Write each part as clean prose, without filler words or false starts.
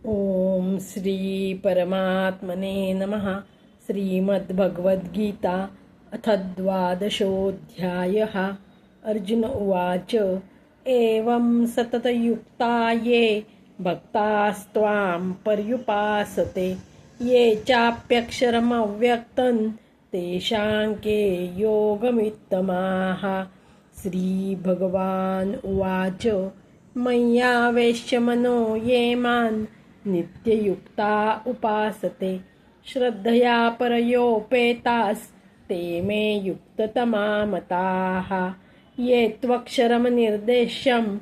ओम श्री परमात्मने नमः। श्रीमद्भगवद्गीता अथ द्वादशोऽध्यायः। अर्जुन उवाच एवं सततयुक्ता ये भक्तास्त्वां पर्युपासते ये चाप्यक्षरमव्यक्तं तेषां के योगमित्तमाः। श्रीभगवान् उवाच मय्यावेश्य मनो ये मान् नित्ययुक्ता उपासते श्रद्धया परयोपेतास्ते मे युक्ततमा मताः। ये त्वक्षरमनिर्देश्यम्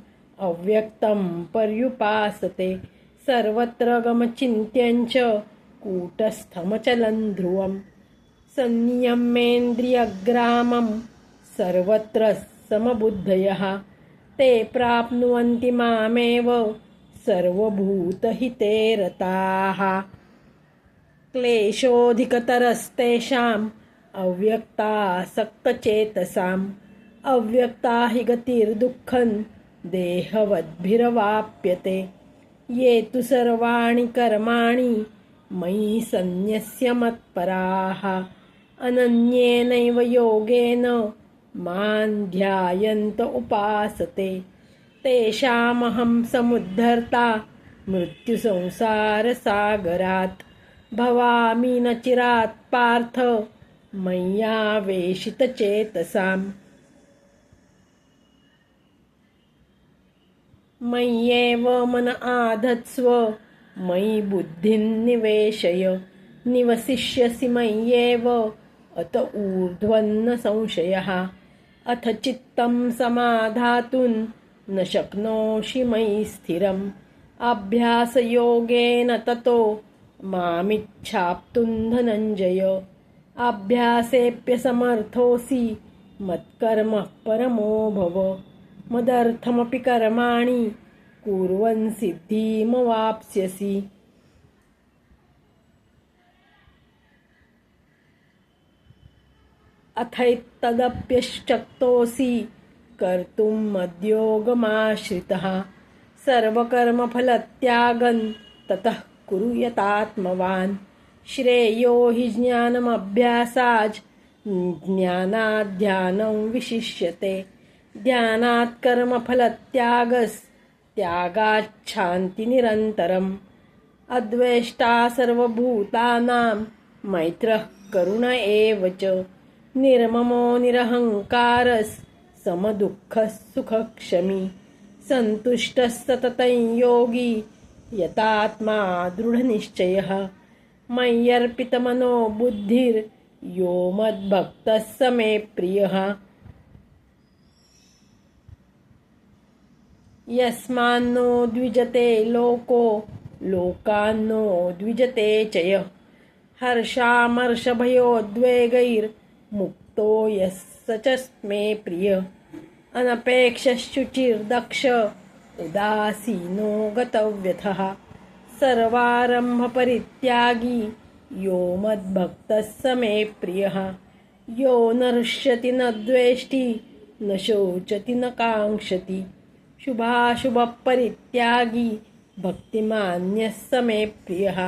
अव्यक्तं पर्युपासते सर्वत्र गमचिन्त्यं च कूटस्थमचलं ध्रुवं संयम्येन्द्रियग्रामं सर्वत्र समबुद्धयः ते प्राप्नुवन्ति मामेव सर्वभूतहिते रताः। क्लेशोऽधिकतरस्तेषाम् अव्यक्तासक्तचेतसाम् अव्यक्ता हि गतिर्दुःखं देहवद्भिरवाप्यते। ये तु सर्वाणि कर्माणि मयि सन्न्यस्य मत्पराः अनन्येनैव योगेन मां ध्यायन्त उपासते तेषामहं समुद्धर्ता मृत्युसंसारसागरात् भवामि न चिरात् पार्थ मय्यावेशितचेतसाम्। मय्येव मन आधत्स्व मयि बुद्धिं निवेशय निवसिष्यसि मय्येव अत ऊर्ध्वन्न संशयः। अथ चित्तं समाधातुं न शक्नोषि मयि स्थिरम् अभ्यासयोगेन ततो मामिच्छाप्तुं धनञ्जय। अभ्यासेऽप्यसमर्थोऽसि मत्कर्मः परमो भव मदर्थमपि कर्माणि कुर्वन् सिद्धिमवाप्स्यसि। अथैतदप्यशक्तोऽसि कर्तुं मद्योगमाश्रितः सर्वकर्मफलत्यागं ततः कुरु यतात्मवान्। श्रेयो हि ज्ञानमभ्यासाच् ज्ञानात् ध्यानं विशिष्यते ध्यानात् कर्मफलत्यागात् शान्तिनिरन्तरम्। अद्वेष्टा सर्वभूतानां मैत्रः करुण एव च निर्ममो निरहङ्कारः समदुःखः सुखक्षमी सन्तुष्टः सततं योगी यतात्मा दृढनिश्चयः। मय्यर्पितमनो बुद्धिर्यो मद्भक्तः स मे प्रियः। यस्मान्नो द्विजते लोको लोकान्नो द्विजते च यः हर्षामर्षभयोद्वेगैर्मुक्तो यः स च मे प्रियः। अनपेक्षश्चुचिर्दक्ष उदासीनो गतव्यथः सर्वारम्भपरित्यागी यो मद्भक्तः स मे प्रियः। यो न हृष्यति न द्वेष्टि न शोचति न काङ्क्षति शुभाशुभपरित्यागी भक्तिमान्यः स मे प्रियः।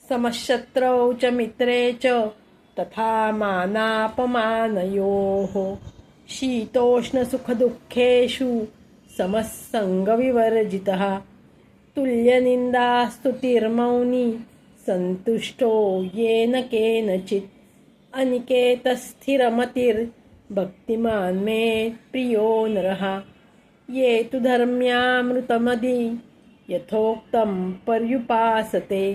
समशत्रौ च मित्रे च तथा मानापमानयोः शीतोष्णसुखदुःखेषु समः सङ्गविवर्जितः। तुल्यनिन्दास्तुतिर्मौनी सन्तुष्टो येन केनचित् अनिकेतस्थिरमतिर्भक्तिमान् मे प्रियो नरः। ये तु धर्म्यामृतमदि यथोक्तं पर्युपासते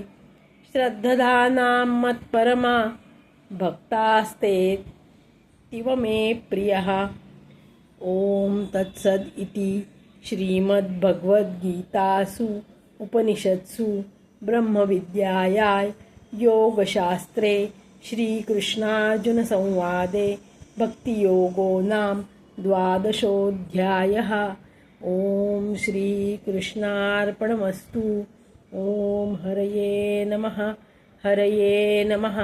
श्रद्धधानां मत्परमा भक्तास्तेऽतीव मे प्रियः। ॐ तत्सद् इति श्रीमद्भगवद्गीतासु उपनिषत्सु ब्रह्मविद्यायां योगशास्त्रे श्रीकृष्णार्जुनसंवादे भक्तियोगो नाम द्वादशोऽध्यायः। ॐ श्रीकृष्णार्पणमस्तु। ॐ हरये नमः हरये नमः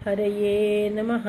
हरये नमः।